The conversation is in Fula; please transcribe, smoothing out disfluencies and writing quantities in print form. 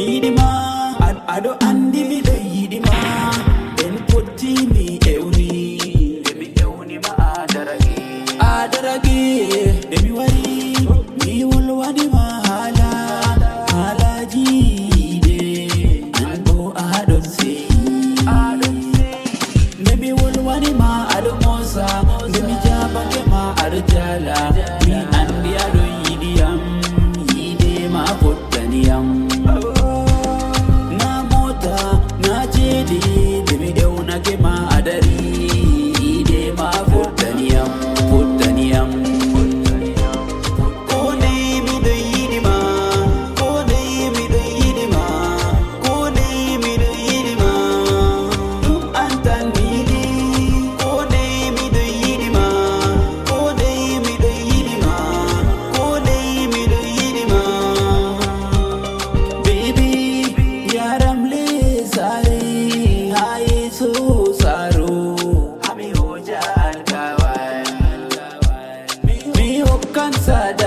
yidima ado andi mi do yidima en potti mi ewni ma adaragi de mi wari mi wolwani ma halaji de ando adon se de mi wolwani ma ado mosa de mi jabake ma ado jala mi andi ado yidiyam yide ma pottaniyam na mota na jedi de mi deuna ke ma adari yide ma pottaniyam Cansada